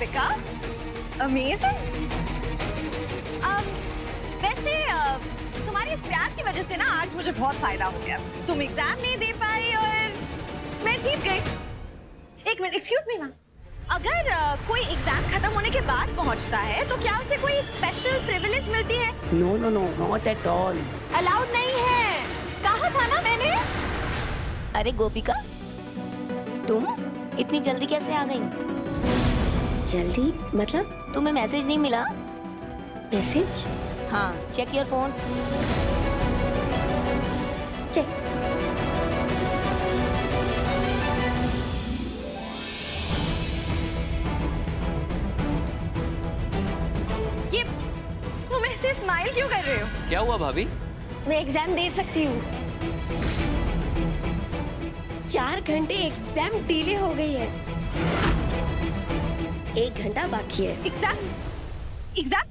गोपिका, amazing. वैसे तुम्हारे इस प्यार की वजह से ना आज मुझे बहुत फायदा हो गया। तुम एग्जाम नहीं दे पाई और मैं जीत गई। एक मिनट, एक्सक्यूज मी मैम, अगर कोई एग्जाम खत्म होने के बाद पहुंचता है तो क्या उसे कोई स्पेशल प्रिविलेज मिलती है? No no no, not at all. Allowed नहीं है, कहा था ना मैंने। अरे गोपिका, तुम इतनी जल्दी कैसे आ गई? जल्दी मतलब? तुम्हें मैसेज नहीं मिला? मैसेज? हाँ, चेक योर फोन। चेक। ये तुम ऐसे स्माइल क्यों कर रहे हो? क्या हुआ भाभी? मैं एग्जाम दे सकती हूँ। 4 घंटे एग्जाम डिले हो गई है। 1 घंटा बाकी है। एग्जाम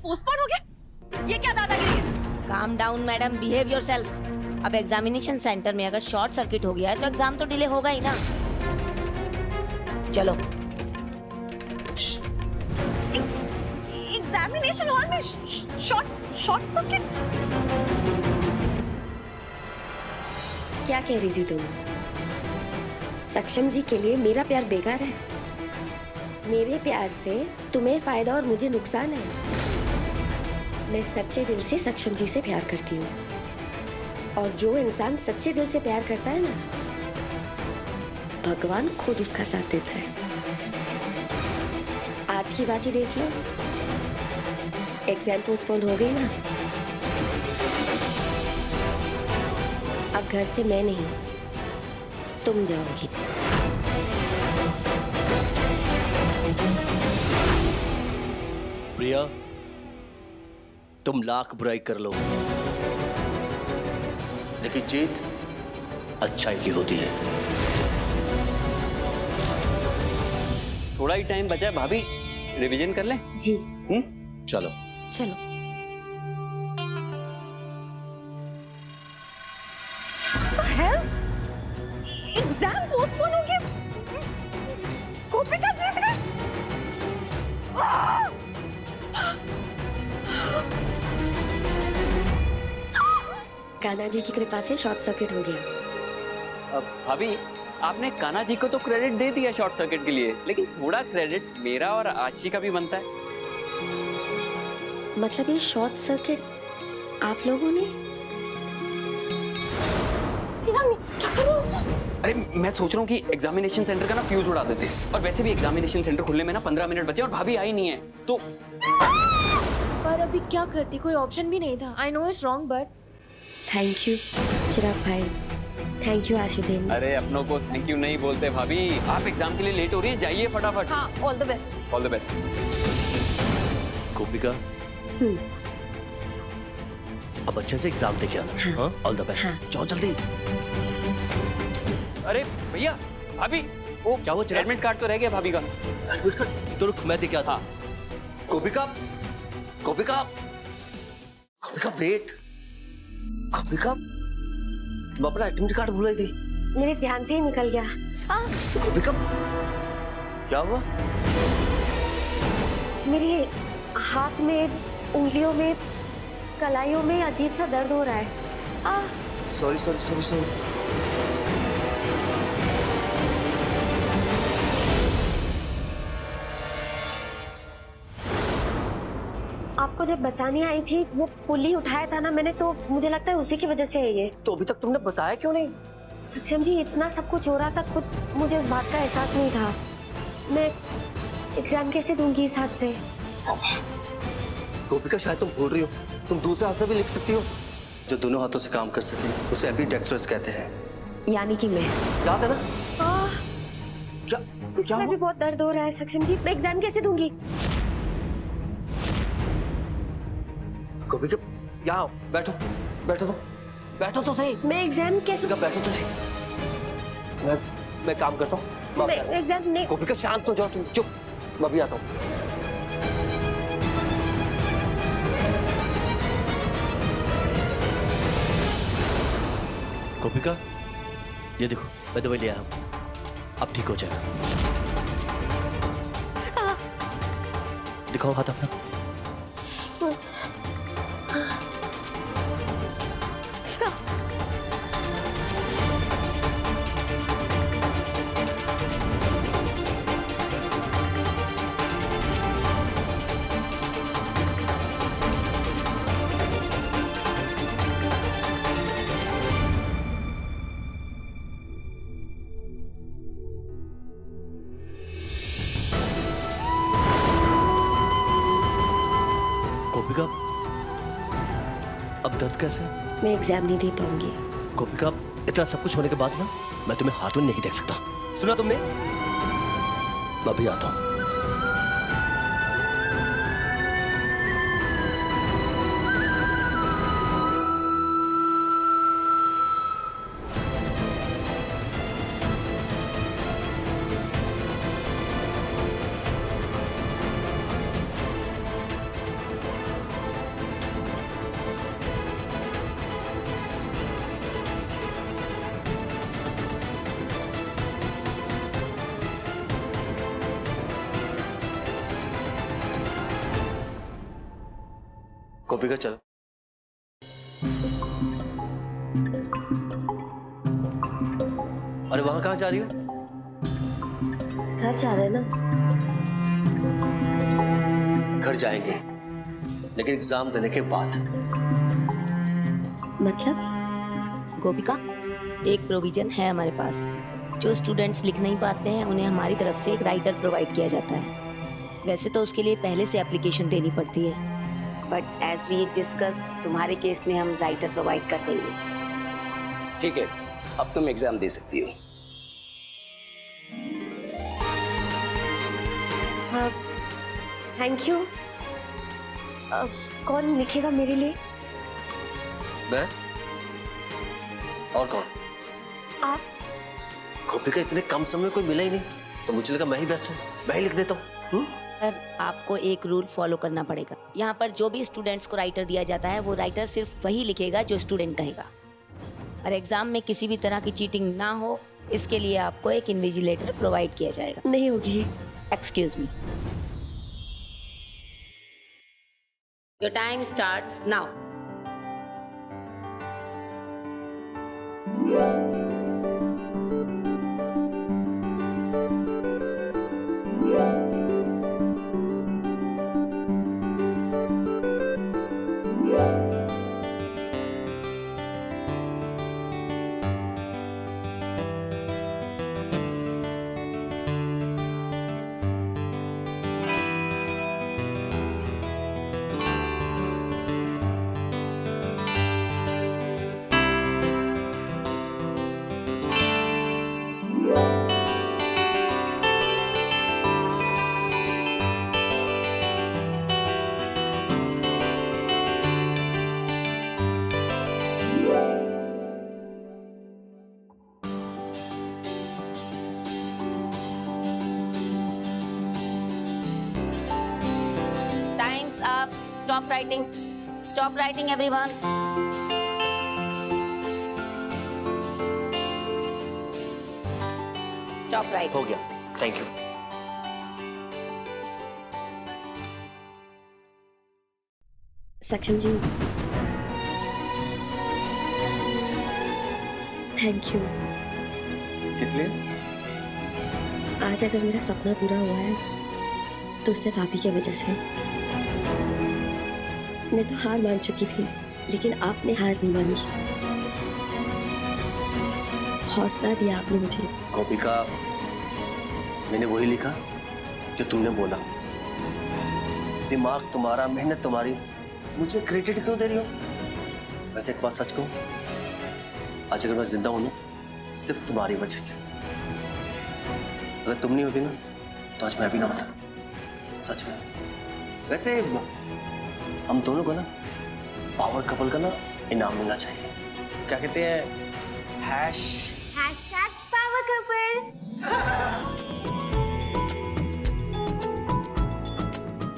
पोस्टपोन हो गया? ये क्या दादागिरी है? Calm down madam, behave yourself. अब एग्जामिनेशन सेंटर में अगर शॉर्ट सर्किट हो गया है तो एग्जाम तो डिले होगा ही ना। चलो। एग्जामिनेशन हॉल में शॉर्ट सर्किट? क्या कह रही थी तुम? सक्षम जी के लिए मेरा प्यार बेकार है? मेरे प्यार से तुम्हें फायदा और मुझे नुकसान है। मैं सच्चे दिल से सक्षम जी से प्यार करती हूँ, और जो इंसान सच्चे दिल से प्यार करता है ना, भगवान खुद उसका साथ देता है। आज की बात ही देख लो, एग्जाम पोस्टपोन हो गई ना। अब घर से मैं नहीं, तुम जाओगी। प्रिया, तुम लाख बुराई कर लो, लेकिन जीत अच्छाई की होती है। थोड़ा ही टाइम बचा है भाभी, रिवीजन कर लें? जी। चलो चलो। एग्जाम पोस्टपोन हो गया? गोपिका जीत गई? कान्हा जी की कृपा से शॉर्ट सर्किट हो गया। भाभी, आपने कान्हा जी को तो क्रेडिट दे दिया शॉर्ट सर्किट के लिए, लेकिन थोड़ा क्रेडिट मेरा और आशी का भी बनता है। मतलब ये शॉर्ट सर्किट आप लोगों ने? क्या कर रहे हो? अरे मैं सोच रहा हूँ कि एग्जामिनेशन सेंटर का ना फ्यूज उड़ा देते, और वैसे भी एग्जामिनेशन सेंटर खुलने में ना 15 मिनट बचे और भाभी आई नहीं है तो। पर अभी क्या करती, कोई ऑप्शन भी नहीं था। I know it's wrong but. Thank you Chirag भाई, थैंक यू आशी बहन। अरे अपनों को थैंक यू नहीं बोलते भाभी। आप एग्जाम के लिए लेट हो रही है, जाइए फटाफट। हाँ, all the best. All the best. गोपिका, अब अच्छे से एग्जाम दे क्या? हाँ। All the best. जाओ जल्दी। अरे भैया, भाभी, वो क्या हुआ चिराग? एडमिट कार्ड तो रह गया भाभी का। तो रुक, मैं दे के आता हूं। गोपिका, गोपिका, गोपिका वेट। गोपिका, तुम अपना एडमिट कार्ड भूल गई थी। मेरे ध्यान से ही निकल गया। गोपिका, क्या हुआ? मेरे हाथ में, उंगलियों में, कलाइयों में अजीब सा दर्द हो रहा है। Sorry sorry sorry sorry. आपको जब बचाने आई थी, वो पुल्ली उठाया था ना मैंने, तो मुझे लगता है उसी की वजह से है ये। तो अभी तक तुमने बताया क्यों नहीं? सक्षम जी, इतना सब कुछ हो रहा था, खुद मुझे इस बात का एहसास नहीं था। मैं एग्जाम कैसे दूंगी इस हाथ से? गोपिका, शायद तुम भूल रही हो, तुम दूसरे हाथ से भी लिख सकती हो। जो दोनों हाथों से काम कर सके उसे एम्बिडेक्स्ट्रस कहते हैं। यानी कि मैं। याद है ना? क्या क्या इसमें हुआ? भी बहुत दर्द हो रहा है सक्षम जी, मैं एग्जाम कैसे दूंगी? गोपिका, यहाँ आओ, बैठो, बैठो तो, बैठो तो सही। मैं एग्जाम कैसे? गोपिका, बैठो तो सही। मैं काम करता हूँ। मैं एग्जाम नहीं। गोपिका, शांत हो जाओ तुम, चुप। मैं भी आता हूँ। गोपिका, ये देखो, मैं दवाई ले आया हूँ, अब ठीक हो जाएगा। दिखाओ हाथ अपना। गोपिका, अब दर्द कैसे है? मैं एग्जाम नहीं दे पाऊंगी। गोपिका, इतना सब कुछ होने के बाद ना मैं तुम्हें हाथों नहीं देख सकता। सुना तुमने? मैं अभी आता हूं। गोपिका चलो। अरे वहां कहाँ जा रही हो? घर जा रहे हैं ना? घर जाएंगे, लेकिन एग्जाम देने के बाद। मतलब? गोपिका, एक प्रोविजन है हमारे पास। जो स्टूडेंट्स लिख नहीं पाते हैं उन्हें हमारी तरफ से एक राइटर प्रोवाइड किया जाता है। वैसे तो उसके लिए पहले से एप्लीकेशन देनी पड़ती है, बट एज वी डिस्कस्ड तुम्हारे केस में हम राइटर प्रोवाइड कर देंगे। ठीक है, अब तुम एग्जाम दे सकती हो। हाँ, थैंक यू। कौन लिखेगा मेरे लिए? मैं? और कौन? आप। गोपिका, इतने कम समय में कोई मिला ही नहीं, तो मुझे लगा मैं ही बेस्ट हूँ, मैं ही लिख देता हूँ। पर आपको एक रूल फॉलो करना पड़ेगा। यहाँ पर जो भी स्टूडेंट्स को राइटर दिया जाता है वो राइटर सिर्फ वही लिखेगा जो स्टूडेंट कहेगा, और एग्जाम में किसी भी तरह की चीटिंग ना हो इसके लिए आपको एक इन्विजिलेटर प्रोवाइड किया जाएगा। नहीं होगी। Excuse me, your time starts now. Time's up. Stop writing. Stop writing, everyone. Stop writing. हो गया, थैंक यू। सक्षम जी, थैंक यू। किस लिए? आज अगर मेरा सपना पूरा हुआ है तो सिर्फ आप ही की वजह से। मैं तो हार मान चुकी थी, लेकिन आपने हार नहीं मानी। हौसला दिया आपने मुझे। गोपिका, मैंने वही लिखा जो तुमने बोला। दिमाग तुम्हारा, मेहनत तुम्हारी, मुझे क्रेडिट क्यों दे रही हो? वैसे एक बात सच कहूं, आज अगर मैं जिंदा हूं ना, सिर्फ तुम्हारी वजह से। अगर तुम नहीं होती ना तो आज मैं भी ना होता, सच में। वैसे हम दोनों को ना पावर कपल का ना इनाम मिलना चाहिए। क्या कहते हैं? Hashtag power couple.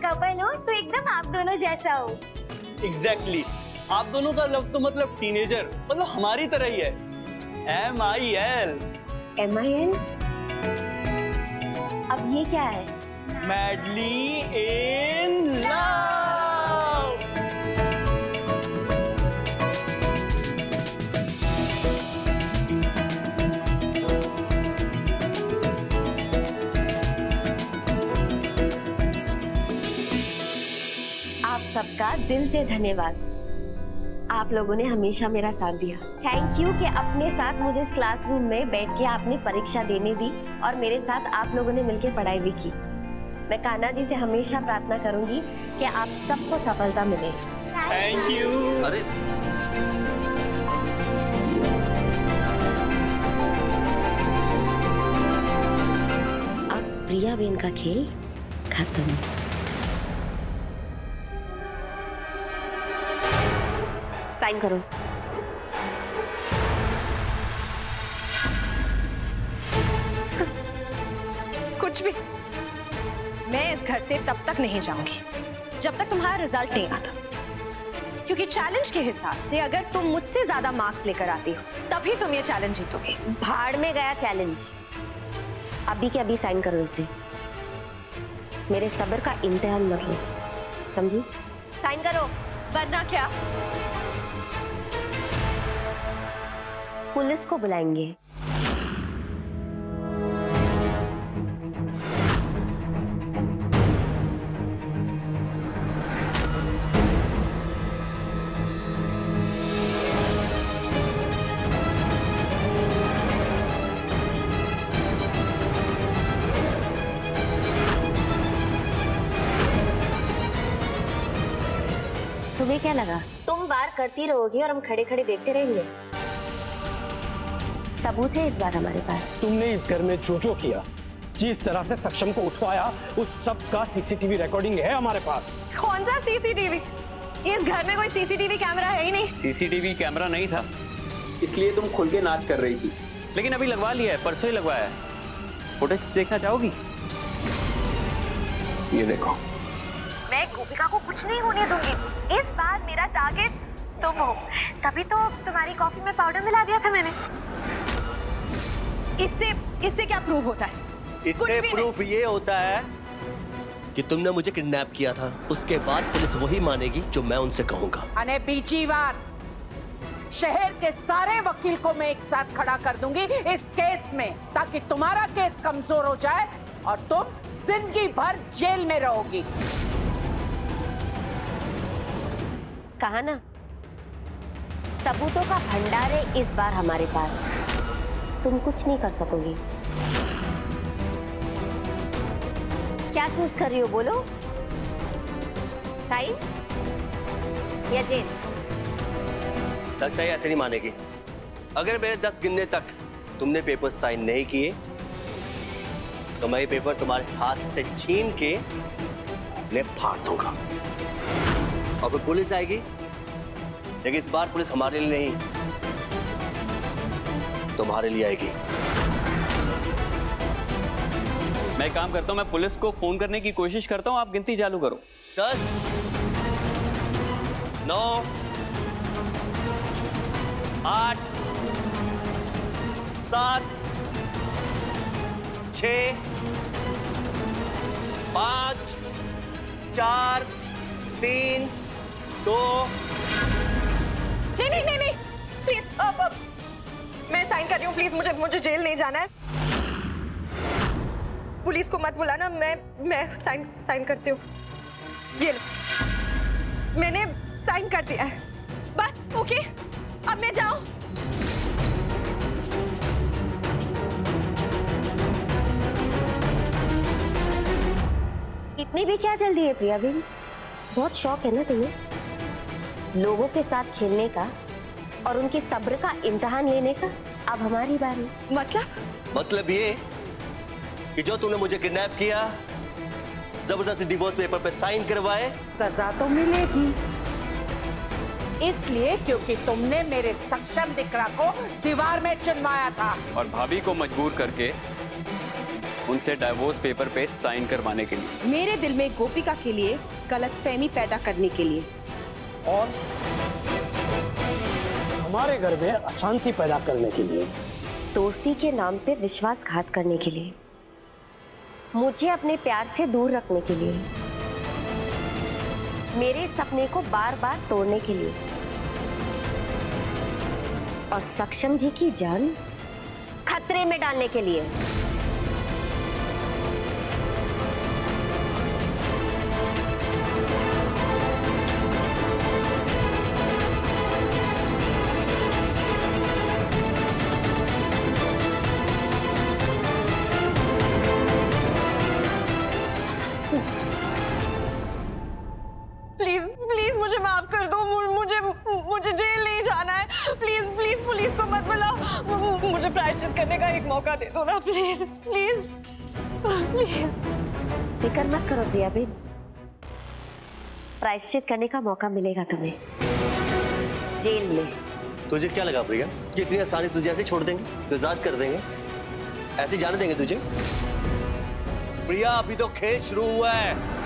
कपल हो तो एकदम आप दोनों जैसा हो। एग्जैक्टली, आप दोनों का लव तो मतलब टीनेजर, मतलब हमारी तरह ही है। MIL। MIL? अब ये क्या है? Madly in love. आप सबका दिल से धन्यवाद। आप लोगों ने हमेशा मेरा साथ दिया। थैंक यू कि अपने साथ मुझे इस क्लासरूम में बैठ के आपने परीक्षा देने दी और मेरे साथ आप लोगों ने मिलकर पढ़ाई भी की। मैं कान्हा जी से हमेशा प्रार्थना करूंगी कि आप सबको सफलता मिले। Thank you. अरे अब प्रिया बेन का खेल खत्म। साइन करो। कुछ भी, मैं इस घर से तब तक नहीं जाऊंगी जब तक तुम्हारा रिजल्ट नहीं आता, क्योंकि चैलेंज के हिसाब से अगर तुम मुझसे ज्यादा मार्क्स लेकर आती हो तभी तुम ये चैलेंज जीतोगे। भाड़ में गया चैलेंज। अभी के अभी साइन करो इसे। मेरे सब्र का इम्तिहान मत लो, समझी? साइन करो वरना क्या? पुलिस को बुलाएंगे। तुम्हें क्या लगा तुम वार करती रहोगी और हम खड़े खड़े देखते रहेंगे? सबूत है इस बार हमारे पास। तुमने इस घर में जो जो किया, जिस तरह से सक्षम को उठवाया, उस सब का सीसीटीवी रिकॉर्डिंग है हमारे पास। कौन सा सीसीटीवी? इस घर में कोई सीसीटीवी कैमरा है ही नहीं। सीसीटीवी कैमरा नहीं था, इसलिए तुम खुल के नाच कर रही थी, लेकिन अभी लगवा लिया है, परसों ही लगवाया है। फुटेज देखना चाहोगी? ये देखो। मैं गोपिका को कुछ नहीं होने दूंगी। इस बार मेरा टारगेट तुम हो, तभी तो तुम्हारी कॉफी में पाउडर मिला दिया था मैंने। इससे क्या प्रूफ होता है? इससे प्रूफ ये होता है कि तुमने मुझे किडनैप किया था। उसके बाद पुलिस वही मानेगी जो मैं उनसे कहूंगा। अने बीची बात, शहर के सारे वकील को मैं एक साथ खड़ा कर दूंगी इस केस में, ताकि तुम्हारा केस कमजोर हो जाए और तुम जिंदगी भर जेल में रहोगी। कहा ना, सबूतों का भंडार है इस बार हमारे पास। तुम कुछ नहीं कर सकोगी। क्या चूज कर रही हो बोलो? साइन या जेल? लगता है ऐसे नहीं मानेगी। अगर मेरे 10 गिनने तक तुमने पेपर साइन नहीं किए तो मैं ये पेपर तुम्हारे हाथ से छीन के उन्हें फाड़ दूंगा और फिर पुलिस आएगी। लेकिन इस बार पुलिस हमारे लिए नहीं, तुम्हारे लिए आएगी। मैं एक काम करता हूँ, मैं पुलिस को फोन करने की कोशिश करता हूँ, आप गिनती चालू करो। 10, 9, 8, 7, 6, 5, 4, 3, 2। नहीं प्लीज, मैं साइन कर रही हूँ। प्लीज मुझे जेल नहीं जाना है। पुलिस को मत बुलाना, मैं साइन करती हूँ। ये लो, मैंने साइन कर दिया है बस। ओके, अब मैं जाऊं? इतनी भी क्या जल्दी है प्रिया बेन? बहुत शौक है ना तुम्हें लोगों के साथ खेलने का और उनके सब्र का इम्तिहान लेने का। अब हमारी बारी। मतलब ये कि जो तुमने मुझे किडनैप किया, जबरदस्ती डिवोर्स पेपर पे साइन करवाए, सजा तो मिलेगी, इसलिए क्योंकि तुमने मेरे सक्षम दिकरा को दीवार में चिनवाया था और भाभी को मजबूर करके उनसे डाइवोर्स पेपर पे साइन करवाने के लिए। मेरे दिल में गोपिका के लिए गलतफहमी पैदा करने के लिए और हमारे घर में अशांति पैदा करने के लिए। दोस्ती के नाम पे विश्वासघात करने के लिए। मुझे अपने प्यार से दूर रखने के लिए, मेरे सपने को बार बार तोड़ने के लिए, और सक्षम जी की जान खतरे में डालने के लिए। प्लीज प्लीज मुझे माफ कर दो, मुझे मुझे जेल नहीं जाना है। प्लीज प्लीज पुलिस को मत बुलाओ, मुझे प्रायश्चित करने का एक मौका दे दो ना, प्लीज प्लीज प्लीज। फिक्र मत करो प्रिया बेन, प्रायश्चित करने का मौका मिलेगा तुम्हें जेल में। तुझे क्या लगा प्रिया कि इतनी आसानी तुझे ऐसे छोड़ देंगे, तो आजाद कर देंगे, ऐसे जाने देंगे तुझे? प्रिया अभी तो खेल शुरू हुआ है।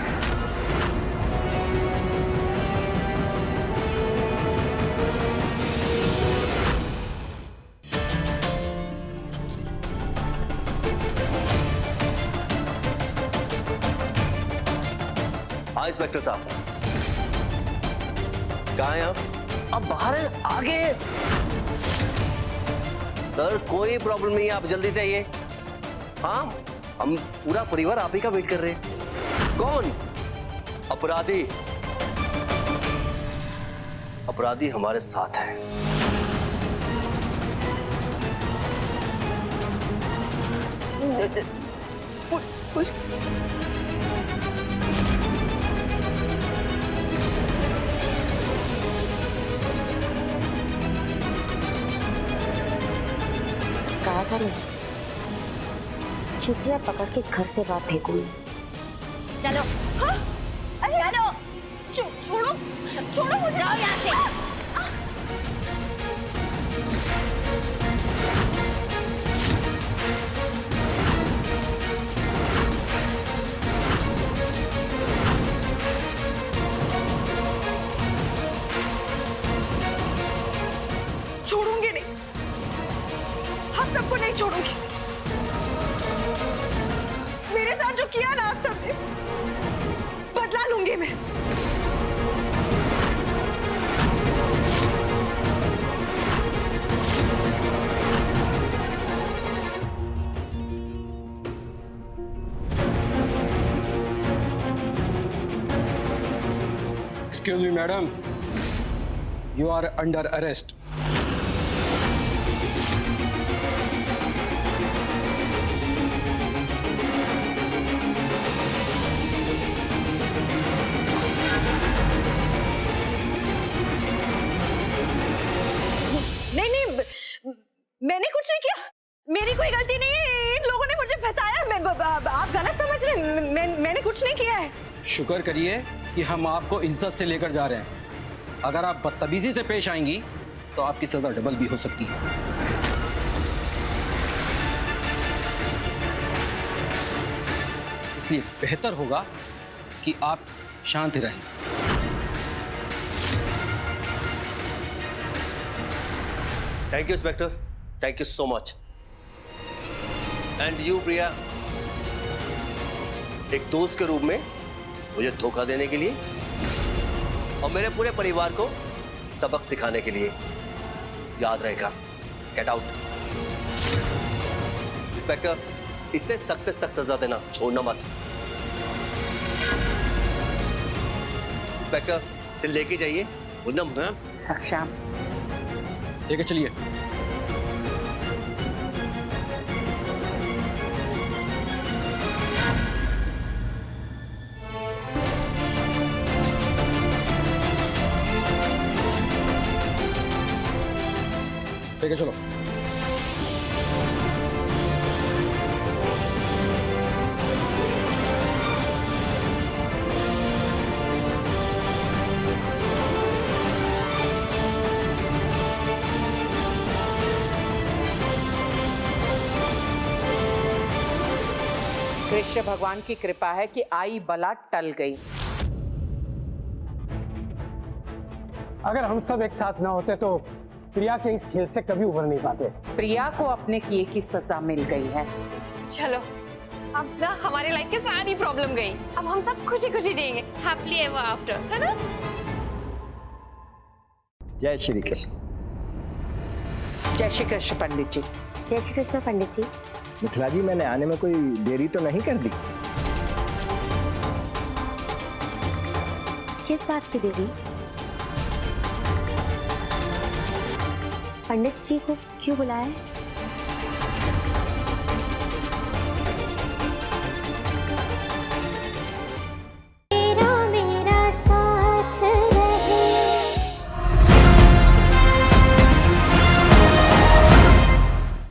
हाँ इंस्पेक्टर साहब, कहाँ हैं आप? अब बाहर है, आगे। सर कोई प्रॉब्लम नहीं है, आप जल्दी से आइए। हाँ हम पूरा परिवार आप ही का वेट कर रहे हैं। कौन? अपराधी। अपराधी हमारे साथ है। कहा था मैं, छुट्टियां पकड़ के घर से बाहर फेंकूंगी। चलो। हाँ? अरे चलो। छोड़ो छोड़ो मुझे, जाओ यहाँ से। छोड़ूंगी नहीं, हम सबको नहीं छोड़ूंगी। मेरे साथ जो किया ना आप सबने, बदला लूंगी मैं। Excuse me, madam. You are under arrest. नहीं नहीं, मैंने कुछ नहीं किया, मेरी कोई गलती नहीं है। इन लोगों ने मुझे फंसाया। आप गलत समझ रहे हैं, मैंने कुछ नहीं किया है। शुक्र करिए कि हम आपको इज्जत से लेकर जा रहे हैं। अगर आप बदतमीजी से पेश आएंगी तो आपकी सजा डबल भी हो सकती है। इसलिए बेहतर होगा कि आप शांत रहें। Thank you inspector, thank you so much. And you Priya, एक दोस्त के रूप में मुझे धोखा देने के लिए और मेरे पूरे परिवार को सबक सिखाने के लिए, याद रहेगा। Get out. इंस्पेक्टर, इससे सख्त से सख्त सजा देना छोड़ना मत। इंस्पेक्टर, इसे लेके जाइए। सक्षम, ठीक है, चलिए। ठीक है, चलो। कृष्ण भगवान की कृपा है कि आई बला टल गई। अगर हम सब एक साथ ना होते तो प्रिया के इस खेल से कभी उबर नहीं पाते। प्रिया को अपने किए की सजा मिल गई है। चलो अब ना हमारी लाइफ की सारी प्रॉब्लम गई। अब हम सब खुशी खुशी जिएंगे, हैप्पीली एवर आफ्टर, है ना? जय श्री कृष्ण। जय श्री कृष्ण पंडित जी। जय श्री कृष्ण पंडित जी। मिथिला जी, मैंने आने में कोई देरी तो नहीं कर दी? किस बात की देरी? पंडित जी को क्यों बुलाया है?